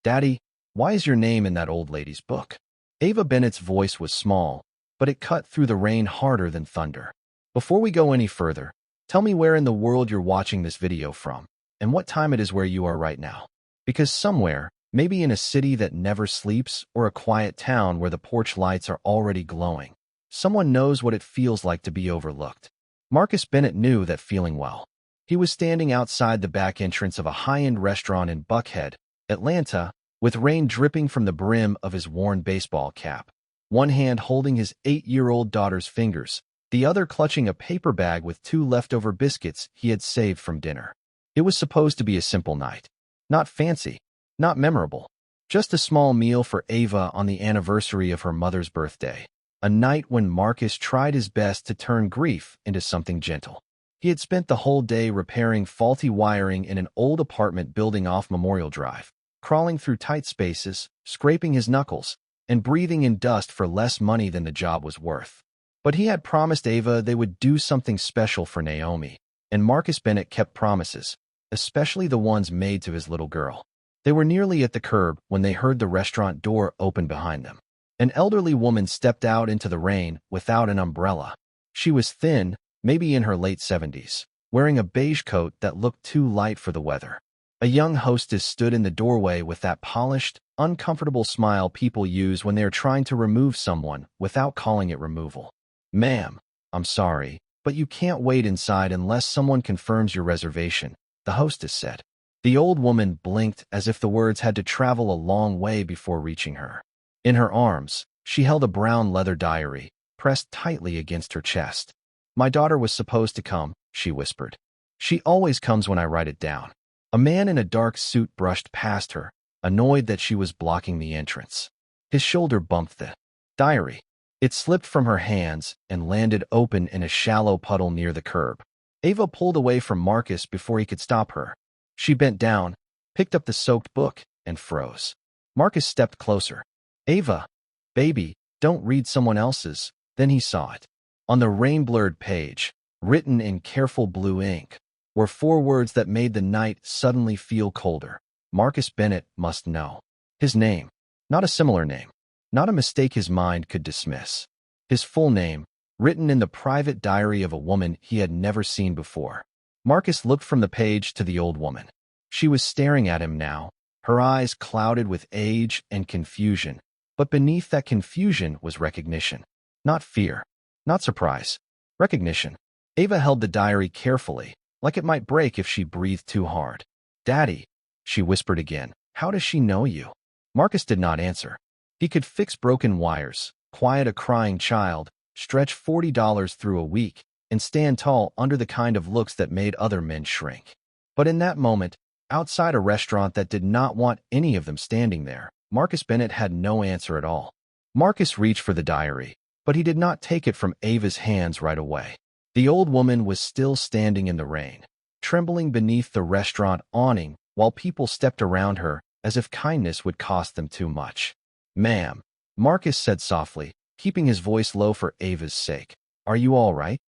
"Daddy, why is your name in that old lady's book?" Ava Bennett's voice was small, but it cut through the rain harder than thunder. "Before we go any further, tell me where in the world you're watching this video from, and what time it is where you are right now. Because somewhere, maybe in a city that never sleeps or a quiet town where the porch lights are already glowing, someone knows what it feels like to be overlooked." Marcus Bennett knew that feeling well. He was standing outside the back entrance of a high-end restaurant in Buckhead, Atlanta, with rain dripping from the brim of his worn baseball cap, one hand holding his 8-year-old daughter's fingers, the other clutching a paper bag with 2 leftover biscuits he had saved from dinner. It was supposed to be a simple night. Not fancy, not memorable. Just a small meal for Ava on the anniversary of her mother's birthday. A night when Marcus tried his best to turn grief into something gentle. He had spent the whole day repairing faulty wiring in an old apartment building off Memorial Drive, crawling through tight spaces, scraping his knuckles, and breathing in dust for less money than the job was worth. But he had promised Ava they would do something special for Naomi, and Marcus Bennett kept promises, especially the ones made to his little girl. They were nearly at the curb when they heard the restaurant door open behind them. An elderly woman stepped out into the rain without an umbrella. She was thin, maybe in her late 70s, wearing a beige coat that looked too light for the weather. A young hostess stood in the doorway with that polished, uncomfortable smile people use when they are trying to remove someone without calling it removal. "Ma'am, I'm sorry, but you can't wait inside unless someone confirms your reservation," the hostess said. The old woman blinked as if the words had to travel a long way before reaching her. In her arms, she held a brown leather diary, pressed tightly against her chest. "My daughter was supposed to come," she whispered. "She always comes when I write it down." A man in a dark suit brushed past her, annoyed that she was blocking the entrance. His shoulder bumped the diary. It slipped from her hands and landed open in a shallow puddle near the curb. Ava pulled away from Marcus before he could stop her. She bent down, picked up the soaked book, and froze. Marcus stepped closer. "Ava, baby, don't read someone else's." Then he saw it. On the rain-blurred page, written in careful blue ink, were 4 words that made the night suddenly feel colder. Marcus Bennett must know. His name. Not a similar name. Not a mistake his mind could dismiss. His full name, written in the private diary of a woman he had never seen before. Marcus looked from the page to the old woman. She was staring at him now, her eyes clouded with age and confusion, but beneath that confusion was recognition. Not fear. Not surprise. Recognition. Ava held the diary carefully, like it might break if she breathed too hard. "Daddy," she whispered again, "how does she know you?" Marcus did not answer. He could fix broken wires, quiet a crying child, stretch $40 through a week, and stand tall under the kind of looks that made other men shrink. But in that moment, outside a restaurant that did not want any of them standing there, Marcus Bennett had no answer at all. Marcus reached for the diary, but he did not take it from Ava's hands right away. The old woman was still standing in the rain, trembling beneath the restaurant awning while people stepped around her as if kindness would cost them too much. "Ma'am," Marcus said softly, keeping his voice low for Ava's sake. "Are you all right?"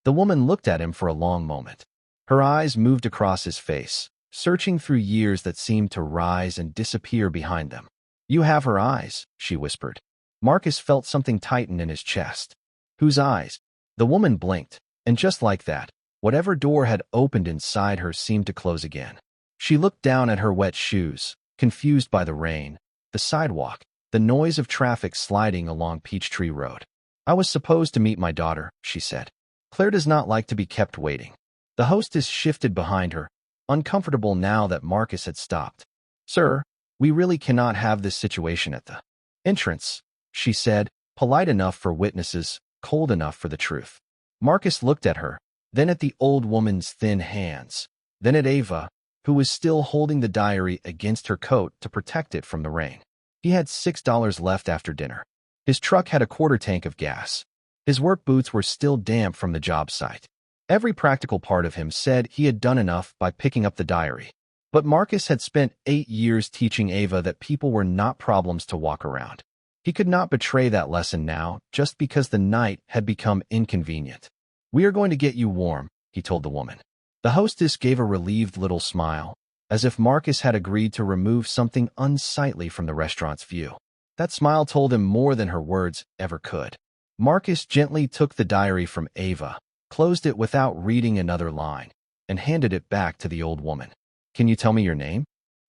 The woman looked at him for a long moment. Her eyes moved across his face, searching through years that seemed to rise and disappear behind them. "You have her eyes," she whispered. Marcus felt something tighten in his chest. Whose eyes? The woman blinked, and just like that, whatever door had opened inside her seemed to close again. She looked down at her wet shoes, confused by the rain, the sidewalk, the noise of traffic sliding along Peachtree Road. "I was supposed to meet my daughter," she said. "Claire does not like to be kept waiting." The hostess shifted behind her, uncomfortable now that Marcus had stopped. "Sir, we really cannot have this situation at the entrance," she said, polite enough for witnesses, cold enough for the truth. Marcus looked at her, then at the old woman's thin hands, then at Ava, who was still holding the diary against her coat to protect it from the rain. He had $6 left after dinner. His truck had a quarter tank of gas. His work boots were still damp from the job site. Every practical part of him said he had done enough by picking up the diary. But Marcus had spent 8 years teaching Ava that people were not problems to walk around. He could not betray that lesson now just because the night had become inconvenient. "We are going to get you warm," he told the woman. The hostess gave a relieved little smile. as if Marcus had agreed to remove something unsightly from the restaurant's view. That smile told him more than her words ever could. Marcus gently took the diary from Ava, closed it without reading another line, and handed it back to the old woman. "Can you tell me your name?"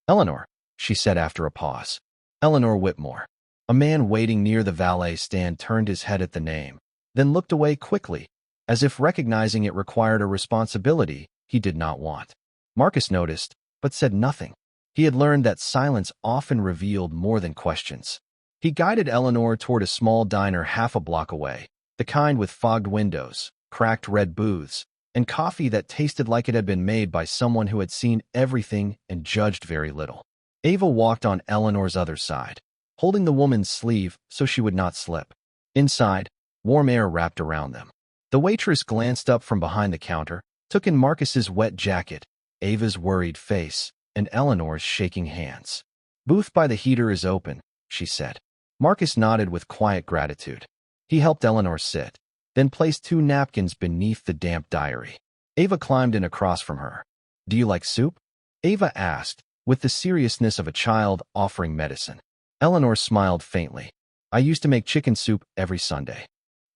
"Eleanor," she said after a pause. "Eleanor Whitmore." A man waiting near the valet stand turned his head at the name, then looked away quickly, as if recognizing it required a responsibility he did not want. Marcus noticed, but said nothing. He had learned that silence often revealed more than questions. He guided Eleanor toward a small diner half a block away, the kind with fogged windows, cracked red booths, and coffee that tasted like it had been made by someone who had seen everything and judged very little. Ava walked on Eleanor's other side, holding the woman's sleeve so she would not slip. Inside, warm air wrapped around them. The waitress glanced up from behind the counter, took in Marcus's wet jacket, Ava's worried face, and Eleanor's shaking hands. "Booth by the heater is open," she said. Marcus nodded with quiet gratitude. He helped Eleanor sit, then placed 2 napkins beneath the damp diary. Ava climbed in across from her. "Do you like soup?" Ava asked, with the seriousness of a child offering medicine. Eleanor smiled faintly. "I used to make chicken soup every Sunday."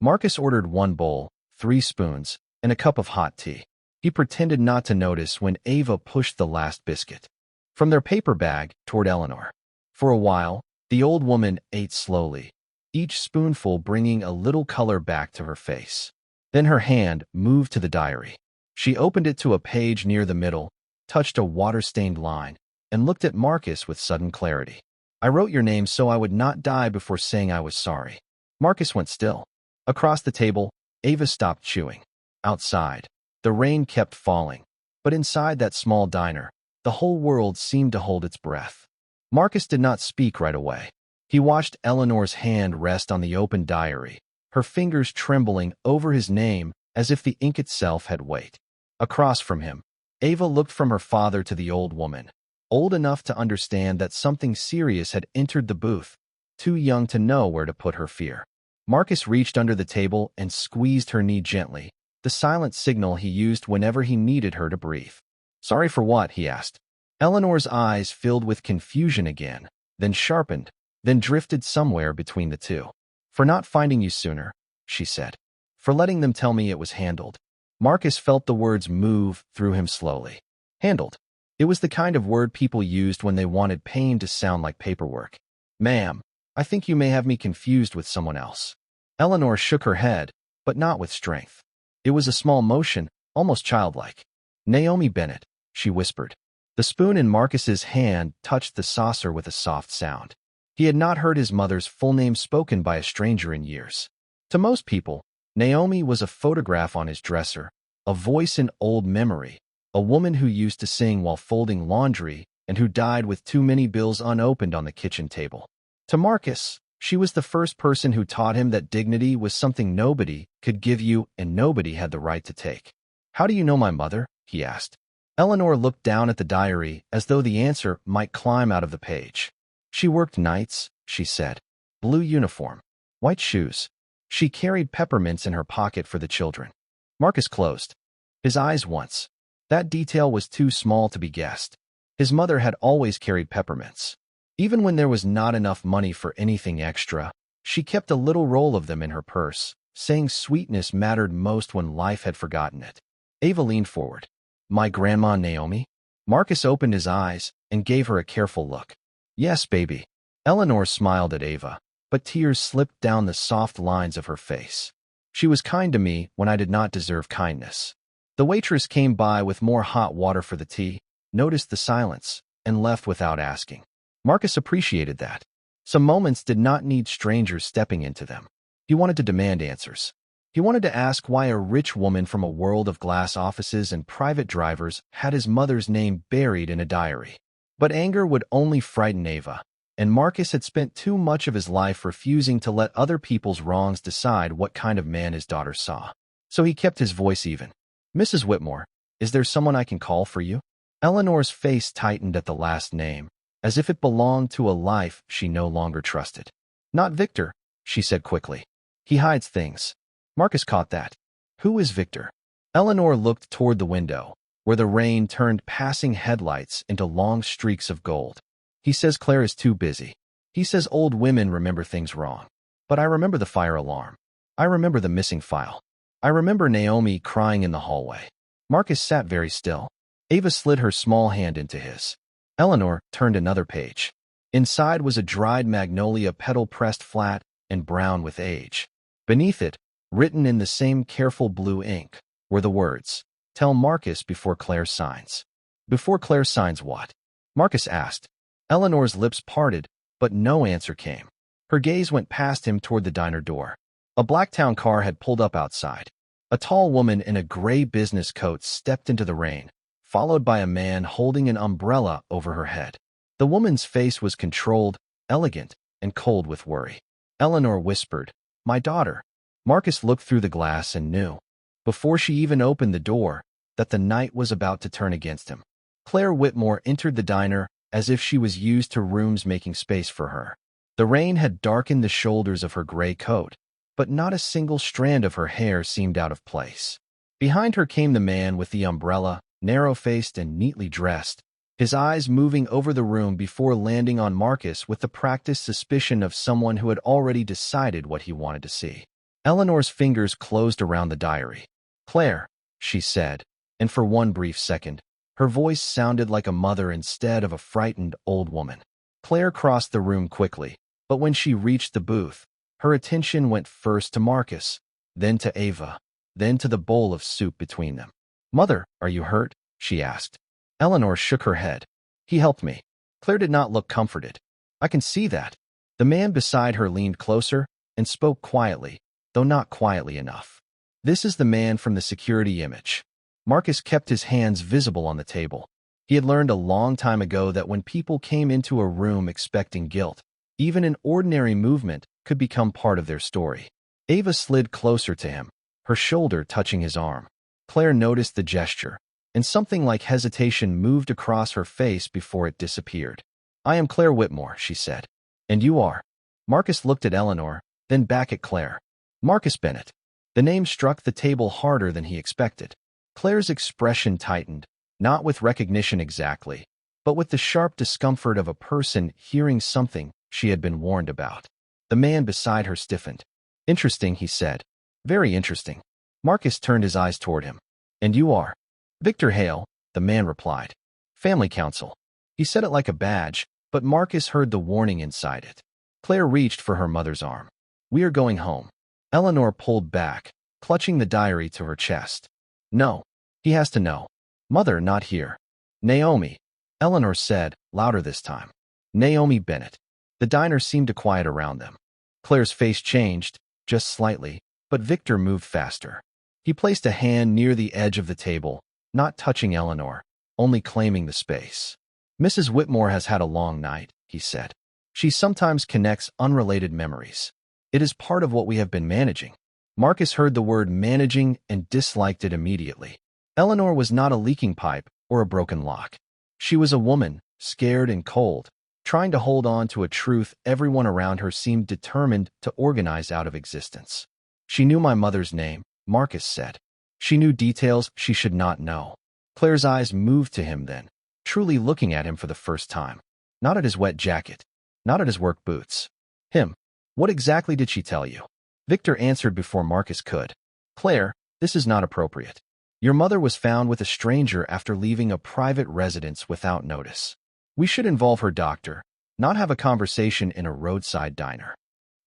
Marcus ordered 1 bowl, 3 spoons, and a cup of hot tea. He pretended not to notice when Ava pushed the last biscuit from their paper bag toward Eleanor. For a while, the old woman ate slowly, each spoonful bringing a little color back to her face. Then her hand moved to the diary. She opened it to a page near the middle, touched a water-stained line, and looked at Marcus with sudden clarity. "I wrote your name so I would not die before saying I was sorry." Marcus went still. Across the table, Ava stopped chewing. Outside, the rain kept falling, but inside that small diner, the whole world seemed to hold its breath. Marcus did not speak right away. He watched Eleanor's hand rest on the open diary, her fingers trembling over his name as if the ink itself had weight. Across from him, Ava looked from her father to the old woman, old enough to understand that something serious had entered the booth, too young to know where to put her fear. Marcus reached under the table and squeezed her knee gently, the silent signal he used whenever he needed her to breathe. "Sorry for what?" he asked. Eleanor's eyes filled with confusion again, then sharpened, then drifted somewhere between the two. "For not finding you sooner," she said. "For letting them tell me it was handled." Marcus felt the words move through him slowly. Handled. It was the kind of word people used when they wanted pain to sound like paperwork. "Ma'am, I think you may have me confused with someone else." Eleanor shook her head, but not with strength. It was a small motion, almost childlike. "Naomi Bennett," she whispered. The spoon in Marcus's hand touched the saucer with a soft sound. He had not heard his mother's full name spoken by a stranger in years. To most people, Naomi was a photograph on his dresser, a voice in old memory, a woman who used to sing while folding laundry and who died with too many bills unopened on the kitchen table. To Marcus, she was the first person who taught him that dignity was something nobody could give you and nobody had the right to take. "How do you know my mother?" he asked. Eleanor looked down at the diary as though the answer might climb out of the page. "She worked nights," she said. "Blue uniform. White shoes. She carried peppermints in her pocket for the children." Marcus closed his eyes once. That detail was too small to be guessed. His mother had always carried peppermints. Even when there was not enough money for anything extra, she kept a little roll of them in her purse, saying sweetness mattered most when life had forgotten it. Ava leaned forward. "My grandma Naomi?" Marcus opened his eyes and gave her a careful look. "Yes, baby." Eleanor smiled at Ava, but tears slipped down the soft lines of her face. "She was kind to me when I did not deserve kindness." The waitress came by with more hot water for the tea, noticed the silence, and left without asking. Marcus appreciated that. Some moments did not need strangers stepping into them. He wanted to demand answers. He wanted to ask why a rich woman from a world of glass offices and private drivers had his mother's name buried in a diary. But anger would only frighten Ava, and Marcus had spent too much of his life refusing to let other people's wrongs decide what kind of man his daughter saw. So he kept his voice even. "Mrs. Whitmore, is there someone I can call for you?" Eleanor's face tightened at the last name, as if it belonged to a life she no longer trusted. "Not Victor," she said quickly. "He hides things." Marcus caught that. "Who is Victor?" Eleanor looked toward the window, where the rain turned passing headlights into long streaks of gold. He says Claire is too busy. He says old women remember things wrong. But I remember the fire alarm. I remember the missing file. I remember Naomi crying in the hallway. Marcus sat very still. Ava slid her small hand into his. Eleanor turned another page. Inside was a dried magnolia petal pressed flat and brown with age. Beneath it, written in the same careful blue ink, were the words, "Tell Marcus before Claire signs." Before Claire signs what? Marcus asked. Eleanor's lips parted, but no answer came. Her gaze went past him toward the diner door. A Blacktown car had pulled up outside. A tall woman in a gray business coat stepped into the rain, followed by a man holding an umbrella over her head. The woman's face was controlled, elegant, and cold with worry. Eleanor whispered, "My daughter." Marcus looked through the glass and knew, before she even opened the door, that the night was about to turn against him. Claire Whitmore entered the diner as if she was used to rooms making space for her. The rain had darkened the shoulders of her gray coat, but not a single strand of her hair seemed out of place. Behind her came the man with the umbrella, narrow-faced and neatly dressed, his eyes moving over the room before landing on Marcus with the practiced suspicion of someone who had already decided what he wanted to see. Eleanor's fingers closed around the diary. "Claire," she said, and for one brief second, her voice sounded like a mother instead of a frightened old woman. Claire crossed the room quickly, but when she reached the booth, her attention went first to Marcus, then to Ava, then to the bowl of soup between them. "Mother, are you hurt?" she asked. Eleanor shook her head. "He helped me." Claire did not look comforted. "I can see that." The man beside her leaned closer and spoke quietly, though not quietly enough. "This is the man from the security image." Marcus kept his hands visible on the table. He had learned a long time ago that when people came into a room expecting guilt, even an ordinary movement could become part of their story. Ava slid closer to him, her shoulder touching his arm. Claire noticed the gesture, and something like hesitation moved across her face before it disappeared. "I am Claire Whitmore," she said. "And you are?" Marcus looked at Eleanor, then back at Claire. "Marcus Bennett." The name struck the table harder than he expected. Claire's expression tightened, not with recognition exactly, but with the sharp discomfort of a person hearing something she had been warned about. The man beside her stiffened. "Interesting," he said. "Very interesting." Marcus turned his eyes toward him. "And you are?" "Victor Hale," the man replied. "Family Council." He said it like a badge, but Marcus heard the warning inside it. Claire reached for her mother's arm. "We are going home." Eleanor pulled back, clutching the diary to her chest. "No. He has to know." "Mother, not here." "Naomi," Eleanor said, louder this time. "Naomi Bennett." The diner seemed to quiet around them. Claire's face changed, just slightly, but Victor moved faster. He placed a hand near the edge of the table, not touching Eleanor, only claiming the space. "Mrs. Whitmore has had a long night," he said. "She sometimes connects unrelated memories. It is part of what we have been managing." Marcus heard the word managing and disliked it immediately. Eleanor was not a leaking pipe or a broken lock. She was a woman, scared and cold, trying to hold on to a truth everyone around her seemed determined to organize out of existence. "She knew my mother's name," Marcus said. "She knew details she should not know." Claire's eyes moved to him then, truly looking at him for the first time. Not at his wet jacket, not at his work boots. Him. "What exactly did she tell you?" Victor answered before Marcus could. "Claire, this is not appropriate. Your mother was found with a stranger after leaving a private residence without notice. We should involve her doctor, not have a conversation in a roadside diner."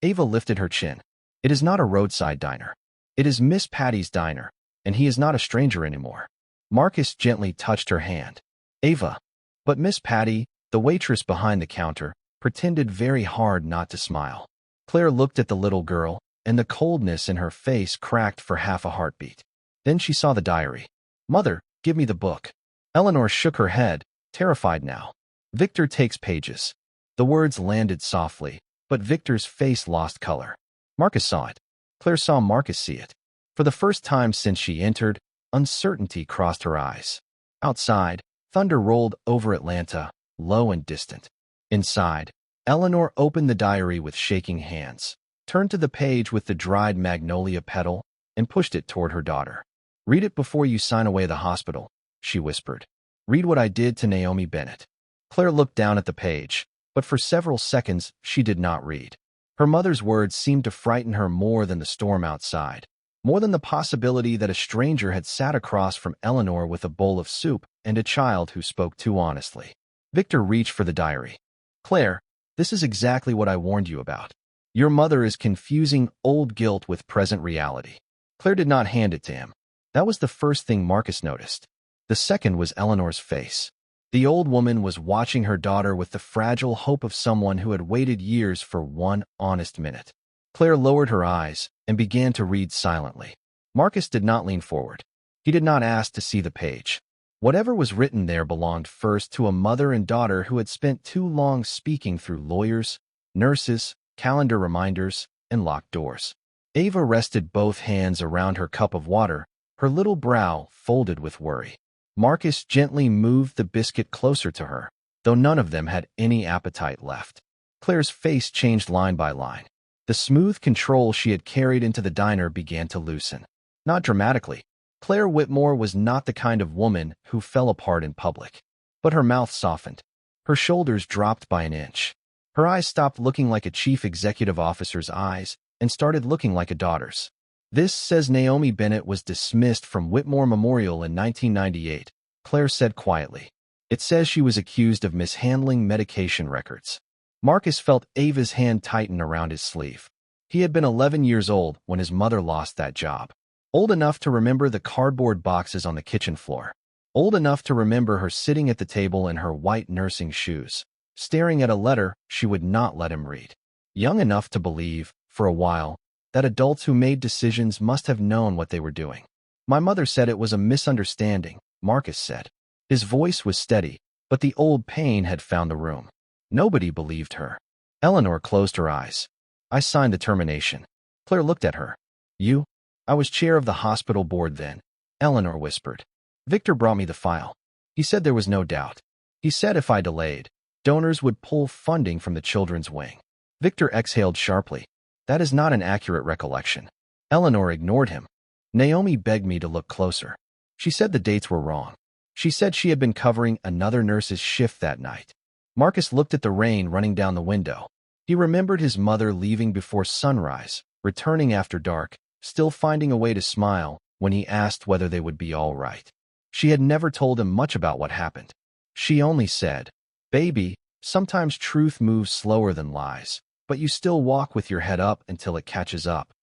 Ava lifted her chin. "It is not a roadside diner. It is Miss Patty's diner, and he is not a stranger anymore." Marcus gently touched her hand. "Ava." But Miss Patty, the waitress behind the counter, pretended very hard not to smile. Claire looked at the little girl, and the coldness in her face cracked for half a heartbeat. Then she saw the diary. "Mother, give me the book." Eleanor shook her head, terrified now. "Victor takes pages." The words landed softly, but Victor's face lost color. Marcus saw it. Claire saw Marcus see it. For the first time since she entered, uncertainty crossed her eyes. Outside, thunder rolled over Atlanta, low and distant. Inside, Eleanor opened the diary with shaking hands, turned to the page with the dried magnolia petal, and pushed it toward her daughter. "Read it before you sign away the hospital." she whispered. Read what I did to Naomi Bennett. Claire looked down at the page, but for several seconds she did not read. Her mother's words seemed to frighten her more than the storm outside, more than the possibility that a stranger had sat across from Eleanor with a bowl of soup and a child who spoke too honestly. Victor reached for the diary. Claire, this is exactly what I warned you about. Your mother is confusing old guilt with present reality. Claire did not hand it to him. That was the first thing Marcus noticed. The second was Eleanor's face. The old woman was watching her daughter with the fragile hope of someone who had waited years for one honest minute. Claire lowered her eyes and began to read silently. Marcus did not lean forward. He did not ask to see the page. Whatever was written there belonged first to a mother and daughter who had spent too long speaking through lawyers, nurses, calendar reminders, and locked doors. Ava rested both hands around her cup of water, her little brow folded with worry. Marcus gently moved the biscuit closer to her, though none of them had any appetite left. Claire's face changed line by line. The smooth control she had carried into the diner began to loosen. Not dramatically. Claire Whitmore was not the kind of woman who fell apart in public. But her mouth softened. Her shoulders dropped by an inch. Her eyes stopped looking like a chief executive officer's eyes and started looking like a daughter's. This says Naomi Bennett was dismissed from Whitmore Memorial in 1998, Claire said quietly. It says she was accused of mishandling medication records. Marcus felt Ava's hand tighten around his sleeve. He had been 11 years old when his mother lost that job. Old enough to remember the cardboard boxes on the kitchen floor. Old enough to remember her sitting at the table in her white nursing shoes, staring at a letter she would not let him read. Young enough to believe, for a while, that adults who made decisions must have known what they were doing. My mother said it was a misunderstanding, Marcus said. His voice was steady, but the old pain had found the room. Nobody believed her. Eleanor closed her eyes. I signed the termination. Claire looked at her. You? I was chair of the hospital board then, Eleanor whispered. Victor brought me the file. He said there was no doubt. He said if I delayed, donors would pull funding from the children's wing. Victor exhaled sharply. That is not an accurate recollection. Eleanor ignored him. Naomi begged me to look closer. She said the dates were wrong. She said she had been covering another nurse's shift that night. Marcus looked at the rain running down the window. He remembered his mother leaving before sunrise, returning after dark, still finding a way to smile when he asked whether they would be all right. She had never told him much about what happened. She only said, "Baby, sometimes truth moves slower than lies, but you still walk with your head up until it catches up."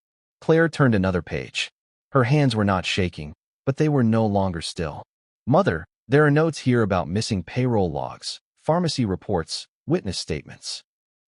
Claire turned another page. Her hands were not shaking, but they were no longer still. Mother, there are notes here about missing payroll logs, pharmacy reports, witness statements.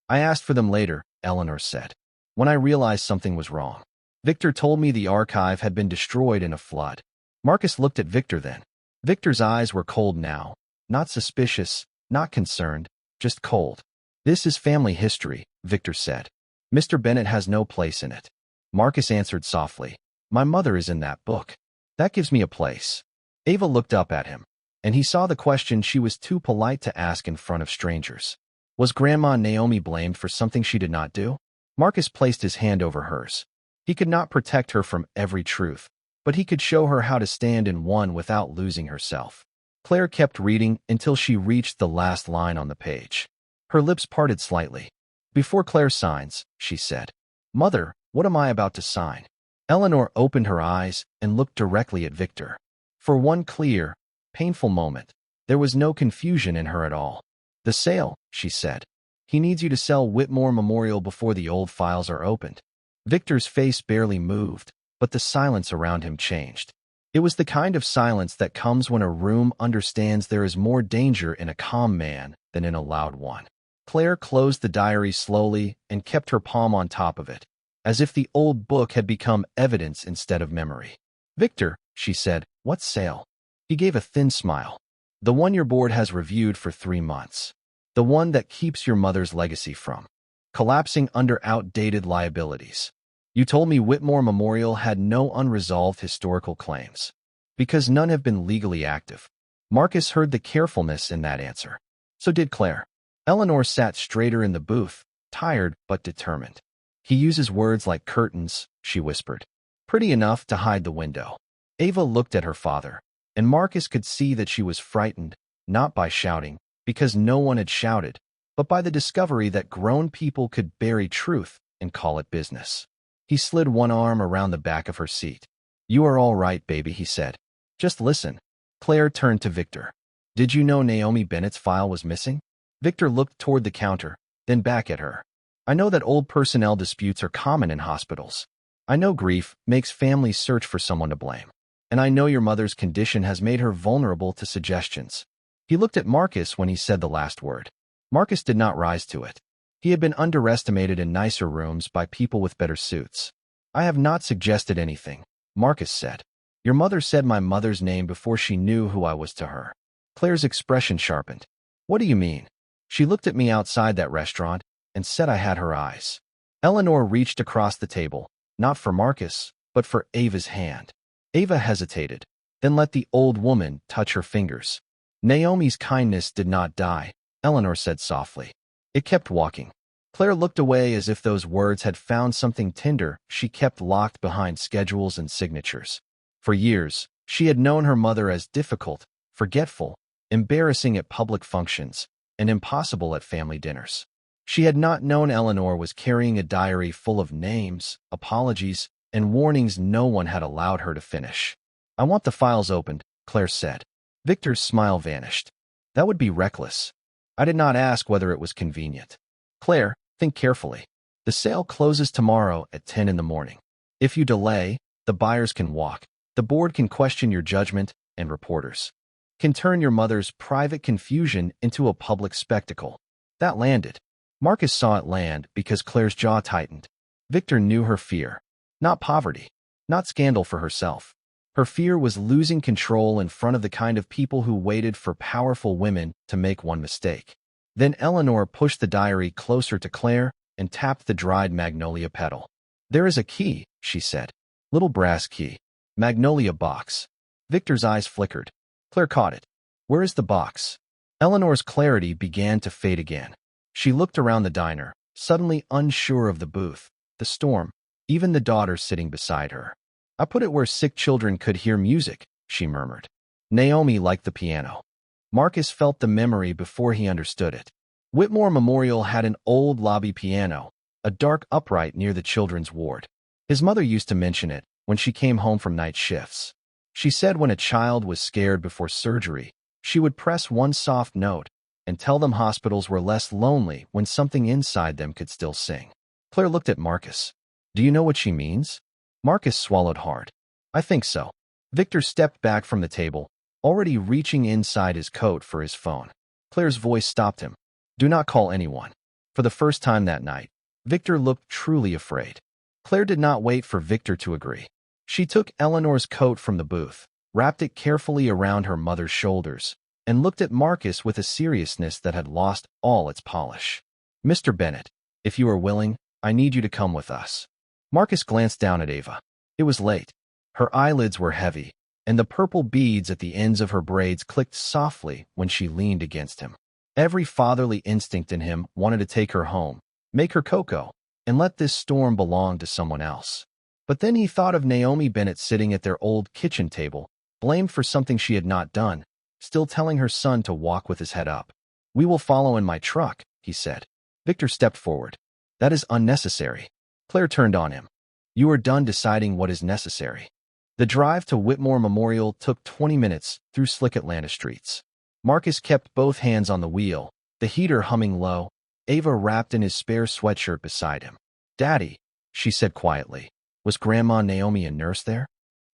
I asked for them later, Eleanor said, when I realized something was wrong. Victor told me the archive had been destroyed in a flood. Marcus looked at Victor then. Victor's eyes were cold now, not suspicious, not concerned, just cold. This is family history, Victor said. Mr. Bennett has no place in it. Marcus answered softly. My mother is in that book. That gives me a place. Ava looked up at him, and he saw the question she was too polite to ask in front of strangers. Was Grandma Naomi blamed for something she did not do? Marcus placed his hand over hers. He could not protect her from every truth, but he could show her how to stand in one without losing herself. Claire kept reading until she reached the last line on the page. Her lips parted slightly. Before Claire signs, she said, Mother, what am I about to sign? Eleanor opened her eyes and looked directly at Victor. For one clear, painful moment, there was no confusion in her at all. The sale, she said. He needs you to sell Whitmore Memorial before the old files are opened. Victor's face barely moved, but the silence around him changed. It was the kind of silence that comes when a room understands there is more danger in a calm man than in a loud one. Claire closed the diary slowly and kept her palm on top of it, as if the old book had become evidence instead of memory. Victor, she said, what sale? He gave a thin smile. The one your board has reviewed for 3 months. The one that keeps your mother's legacy from collapsing under outdated liabilities. You told me Whitmore Memorial had no unresolved historical claims, because none have been legally active. Marcus heard the carefulness in that answer. So did Claire. Eleanor sat straighter in the booth, tired but determined. He uses words like curtains, she whispered. Pretty enough to hide the window. Ava looked at her father. and Marcus could see that she was frightened, not by shouting, because no one had shouted, but by the discovery that grown people could bury truth and call it business. He slid one arm around the back of her seat. "You are all right, baby," he said. "Just listen." Claire turned to Victor. "Did you know Naomi Bennett's file was missing?" Victor looked toward the counter, then back at her. "I know that old personnel disputes are common in hospitals. I know grief makes families search for someone to blame. And I know your mother's condition has made her vulnerable to suggestions." He looked at Marcus when he said the last word. Marcus did not rise to it. He had been underestimated in nicer rooms by people with better suits. "I have not suggested anything," Marcus said. "Your mother said my mother's name before she knew who I was to her." Claire's expression sharpened. "What do you mean?" "She looked at me outside that restaurant and said I had her eyes." Eleanor reached across the table, not for Marcus, but for Ava's hand. Ava hesitated, then let the old woman touch her fingers. "Naomi's kindness did not die," Eleanor said softly. It kept walking. Claire looked away as if those words had found something tender she kept locked behind schedules and signatures. For years, she had known her mother as difficult, forgetful, embarrassing at public functions, and impossible at family dinners. She had not known Eleanor was carrying a diary full of names, apologies, and warnings no one had allowed her to finish. "I want the files opened," Claire said. Victor's smile vanished. "That would be reckless. I did not ask whether it was convenient." "Claire, think carefully. The sale closes tomorrow at 10 in the morning. If you delay, the buyers can walk, the board can question your judgment, and reporters can turn your mother's private confusion into a public spectacle." That landed. Marcus saw it land because Claire's jaw tightened. Victor knew her fear. Not poverty, not scandal for herself. Her fear was losing control in front of the kind of people who waited for powerful women to make one mistake. Then Eleanor pushed the diary closer to Claire and tapped the dried magnolia petal. "There is a key," she said. "Little brass key. Magnolia box." Victor's eyes flickered. Claire caught it. "Where is the box?" Eleanor's clarity began to fade again. She looked around the diner, suddenly unsure of the booth, the storm, even the daughter sitting beside her. "I put it where sick children could hear music," she murmured. Naomi liked the piano. Marcus felt the memory before he understood it. Whitmore Memorial had an old lobby piano, a dark upright near the children's ward. His mother used to mention it when she came home from night shifts. She said when a child was scared before surgery, she would press one soft note and tell them hospitals were less lonely when something inside them could still sing. Claire looked at Marcus. "Do you know what she means?" Marcus swallowed hard. "I think so." Victor stepped back from the table, already reaching inside his coat for his phone. Claire's voice stopped him. "Do not call anyone." For the first time that night, Victor looked truly afraid. Claire did not wait for Victor to agree. She took Eleanor's coat from the booth, wrapped it carefully around her mother's shoulders, and looked at Marcus with a seriousness that had lost all its polish. "Mr. Bennett, if you are willing, I need you to come with us." Marcus glanced down at Ava. It was late. Her eyelids were heavy, and the purple beads at the ends of her braids clicked softly when she leaned against him. Every fatherly instinct in him wanted to take her home, make her cocoa, and let this storm belong to someone else. But then he thought of Naomi Bennett sitting at their old kitchen table, blamed for something she had not done, still telling her son to walk with his head up. "We will follow in my truck," he said. Victor stepped forward. "That is unnecessary." Claire turned on him. "You are done deciding what is necessary." The drive to Whitmore Memorial took 20 minutes through slick Atlanta streets. Marcus kept both hands on the wheel, the heater humming low, Ava wrapped in his spare sweatshirt beside him. "Daddy," she said quietly, "was Grandma Naomi a nurse there?"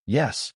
"Yes."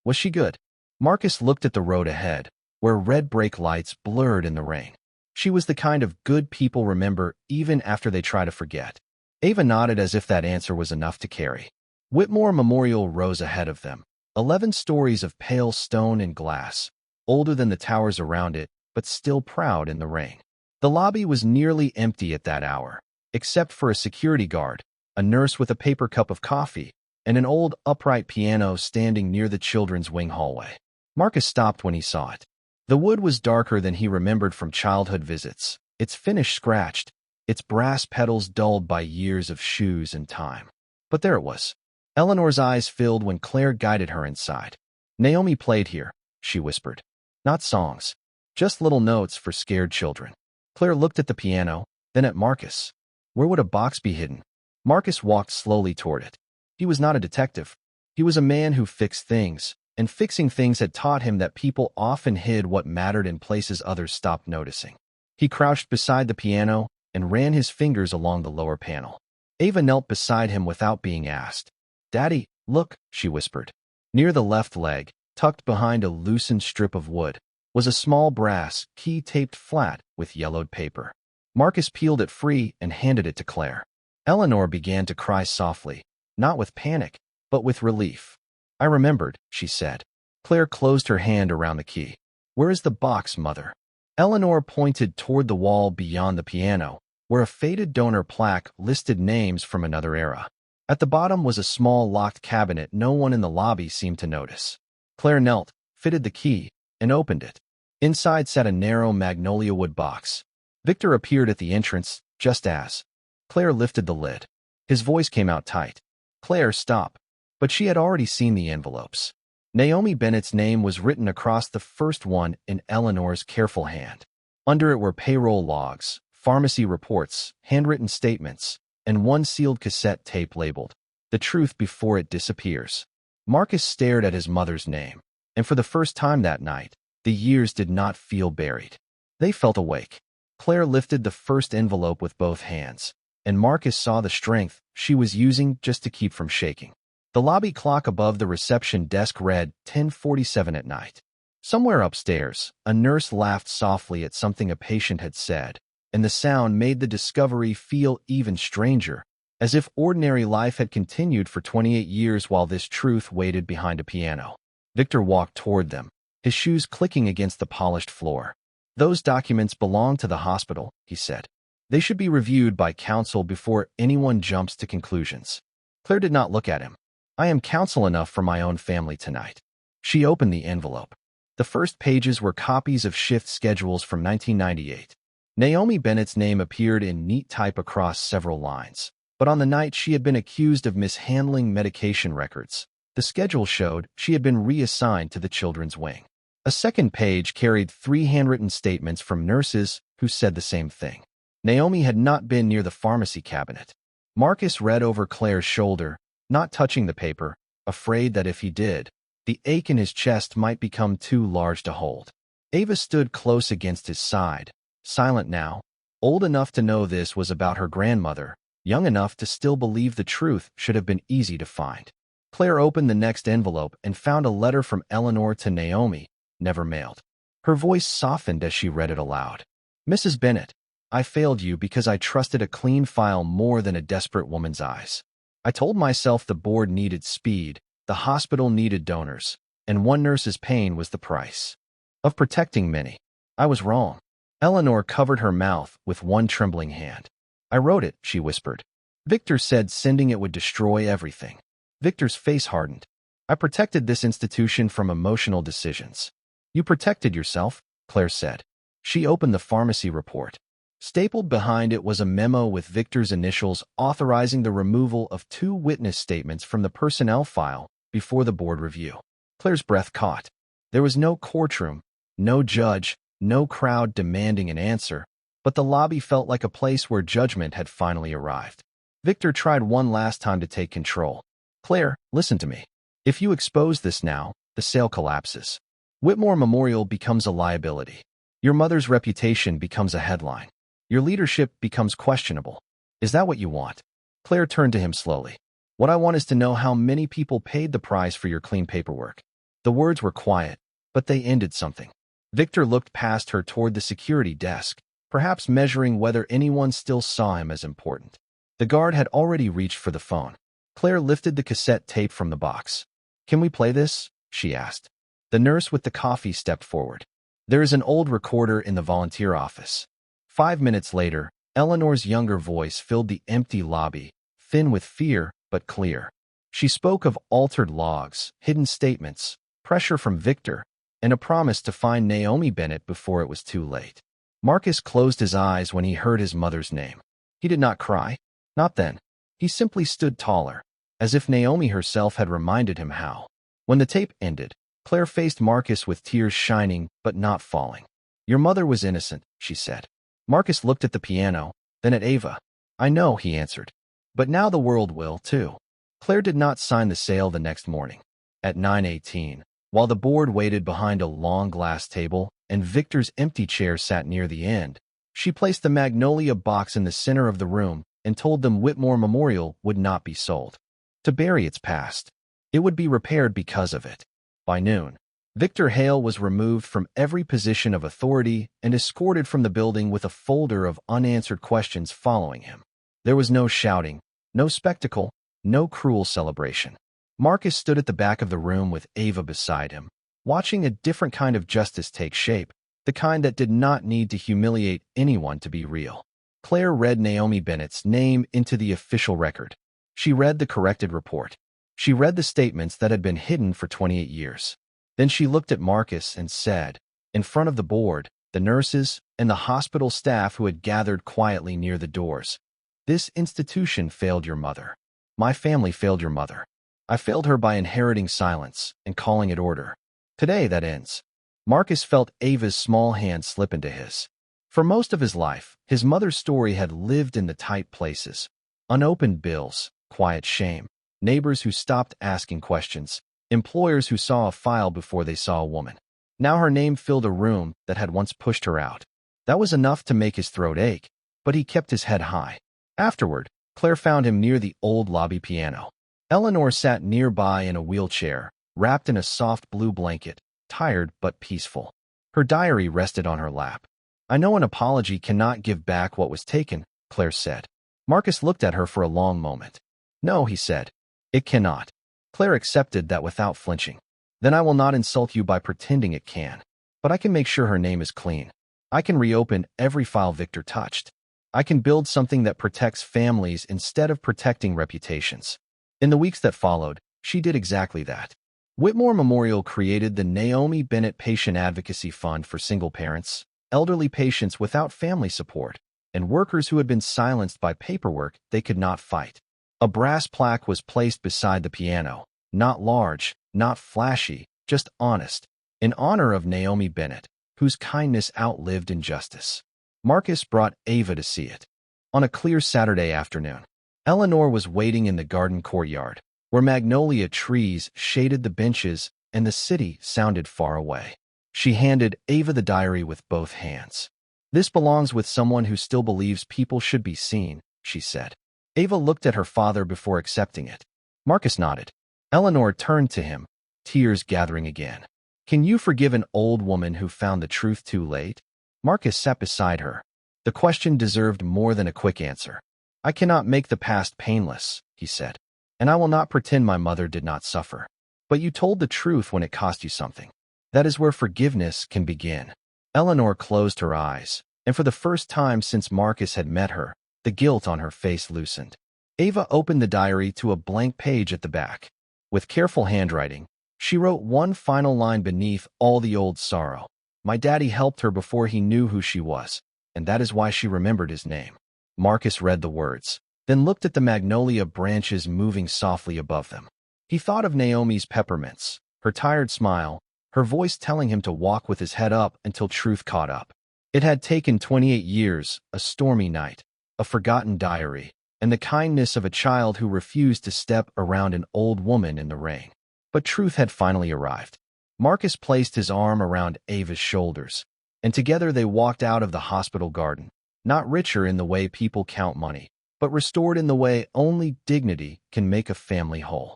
"Was she good?" Marcus looked at the road ahead, where red brake lights blurred in the rain. "She was the kind of good people remember even after they try to forget." Ava nodded as if that answer was enough to carry. Whitmore Memorial rose ahead of them, 11 stories of pale stone and glass, older than the towers around it, but still proud in the rain. The lobby was nearly empty at that hour, except for a security guard, a nurse with a paper cup of coffee, and an old upright piano standing near the children's wing hallway. Marcus stopped when he saw it. The wood was darker than he remembered from childhood visits, its finish scratched, its brass pedals dulled by years of shoes and time. But there it was. Eleanor's eyes filled when Claire guided her inside. "Naomi played here," she whispered. Not songs. Just little notes for scared children. Claire looked at the piano, then at Marcus. Where would a box be hidden? Marcus walked slowly toward it. He was not a detective. He was a man who fixed things, and fixing things had taught him that people often hid what mattered in places others stopped noticing. He crouched beside the piano and ran his fingers along the lower panel. Ava knelt beside him without being asked. Daddy, look, she whispered. Near the left leg, tucked behind a loosened strip of wood, was a small brass key taped flat with yellowed paper. Marcus peeled it free and handed it to Claire. Eleanor began to cry softly, not with panic, but with relief. I remembered, she said. Claire closed her hand around the key. Where is the box, Mother? Eleanor pointed toward the wall beyond the piano, where a faded donor plaque listed names from another era. At the bottom was a small locked cabinet no one in the lobby seemed to notice. Claire knelt, fitted the key, and opened it. Inside sat a narrow magnolia wood box. Victor appeared at the entrance, just as Claire lifted the lid. His voice came out tight. Claire, stop. But she had already seen the envelopes. Naomi Bennett's name was written across the first one in Eleanor's careful hand. Under it were payroll logs, pharmacy reports, handwritten statements, and one sealed cassette tape labeled, "The Truth Before It Disappears." Marcus stared at his mother's name, and for the first time that night, the years did not feel buried. They felt awake. Claire lifted the first envelope with both hands, and Marcus saw the strength she was using just to keep from shaking. The lobby clock above the reception desk read 10:47 at night. Somewhere upstairs, a nurse laughed softly at something a patient had said, and the sound made the discovery feel even stranger, as if ordinary life had continued for 28 years while this truth waited behind a piano. Victor walked toward them, his shoes clicking against the polished floor. Those documents belong to the hospital, he said. They should be reviewed by counsel before anyone jumps to conclusions. Claire did not look at him. I am counsel enough for my own family tonight. She opened the envelope. The first pages were copies of shift schedules from 1998. Naomi Bennett's name appeared in neat type across several lines, but on the night she had been accused of mishandling medication records, the schedule showed she had been reassigned to the children's wing. A second page carried 3 handwritten statements from nurses who said the same thing. Naomi had not been near the pharmacy cabinet. Marcus read over Claire's shoulder, not touching the paper, afraid that if he did, the ache in his chest might become too large to hold. Ava stood close against his side, silent now, old enough to know this was about her grandmother, young enough to still believe the truth should have been easy to find. Claire opened the next envelope and found a letter from Eleanor to Naomi, never mailed. Her voice softened as she read it aloud. Mrs. Bennett, I failed you because I trusted a clean file more than a desperate woman's eyes. I told myself the board needed speed, the hospital needed donors, and one nurse's pain was the price of protecting many. I was wrong. Eleanor covered her mouth with one trembling hand. I wrote it, she whispered. Victor said sending it would destroy everything. Victor's face hardened. I protected this institution from emotional decisions. You protected yourself, Claire said. She opened the pharmacy report. Stapled behind it was a memo with Victor's initials authorizing the removal of 2 witness statements from the personnel file before the board review. Claire's breath caught. There was no courtroom, no judge, no crowd demanding an answer, but the lobby felt like a place where judgment had finally arrived. Victor tried one last time to take control. Claire, listen to me. If you expose this now, the sale collapses. Whitmore Memorial becomes a liability. Your mother's reputation becomes a headline. Your leadership becomes questionable. Is that what you want? Claire turned to him slowly. What I want is to know how many people paid the price for your clean paperwork. The words were quiet, but they ended something. Victor looked past her toward the security desk, perhaps measuring whether anyone still saw him as important. The guard had already reached for the phone. Claire lifted the cassette tape from the box. Can we play this? She asked. The nurse with the coffee stepped forward. There is an old recorder in the volunteer office. 5 minutes later, Eleanor's younger voice filled the empty lobby, thin with fear, but clear. She spoke of altered logs, hidden statements, pressure from Victor, and a promise to find Naomi Bennett before it was too late. Marcus closed his eyes when he heard his mother's name. He did not cry. Not then. He simply stood taller, as if Naomi herself had reminded him how. When the tape ended, Claire faced Marcus with tears shining but not falling. Your mother was innocent, she said. Marcus looked at the piano, then at Ava. I know, he answered. But now the world will, too. Claire did not sign the sale the next morning. At 9:18, while the board waited behind a long glass table and Victor's empty chair sat near the end, she placed the magnolia box in the center of the room and told them Whitmore Memorial would not be sold. To bury its past. It would be repaired because of it. By noon, Victor Hale was removed from every position of authority and escorted from the building with a folder of unanswered questions following him. There was no shouting, no spectacle, no cruel celebration. Marcus stood at the back of the room with Ava beside him, watching a different kind of justice take shape, the kind that did not need to humiliate anyone to be real. Claire read Naomi Bennett's name into the official record. She read the corrected report. She read the statements that had been hidden for 28 years. Then she looked at Marcus and said, in front of the board, the nurses, and the hospital staff who had gathered quietly near the doors, this institution failed your mother. My family failed your mother. I failed her by inheriting silence and calling it order. Today that ends. Marcus felt Ava's small hand slip into his. For most of his life, his mother's story had lived in the tight places. Unopened bills, quiet shame, neighbors who stopped asking questions, employers who saw a file before they saw a woman. Now her name filled a room that had once pushed her out. That was enough to make his throat ache, but he kept his head high. Afterward, Claire found him near the old lobby piano. Eleanor sat nearby in a wheelchair, wrapped in a soft blue blanket, tired but peaceful. Her diary rested on her lap. I know an apology cannot give back what was taken, Claire said. Marcus looked at her for a long moment. No, he said. It cannot. Claire accepted that without flinching. Then I will not insult you by pretending it can. But I can make sure her name is clean. I can reopen every file Victor touched. I can build something that protects families instead of protecting reputations. In the weeks that followed, she did exactly that. Whitmore Memorial created the Naomi Bennett Patient Advocacy Fund for single parents, elderly patients without family support, and workers who had been silenced by paperwork they could not fight. A brass plaque was placed beside the piano, not large, not flashy, just honest, in honor of Naomi Bennett, whose kindness outlived injustice. Marcus brought Ava to see it. On a clear Saturday afternoon, Eleanor was waiting in the garden courtyard, where magnolia trees shaded the benches and the city sounded far away. She handed Ava the diary with both hands. This belongs with someone who still believes people should be seen, she said. Ava looked at her father before accepting it. Marcus nodded. Eleanor turned to him, tears gathering again. Can you forgive an old woman who found the truth too late? Marcus sat beside her. The question deserved more than a quick answer. I cannot make the past painless, he said, and I will not pretend my mother did not suffer. But you told the truth when it cost you something. That is where forgiveness can begin. Eleanor closed her eyes, and for the first time since Marcus had met her, the guilt on her face loosened. Ava opened the diary to a blank page at the back. With careful handwriting, she wrote one final line beneath all the old sorrow. My daddy helped her before he knew who she was, and that is why she remembered his name. Marcus read the words, then looked at the magnolia branches moving softly above them. He thought of Naomi's peppermints, her tired smile, her voice telling him to walk with his head up until truth caught up. It had taken 28 years, a stormy night, a forgotten diary, and the kindness of a child who refused to step around an old woman in the rain. But truth had finally arrived. Marcus placed his arm around Ava's shoulders, and together they walked out of the hospital garden, not richer in the way people count money, but restored in the way only dignity can make a family whole.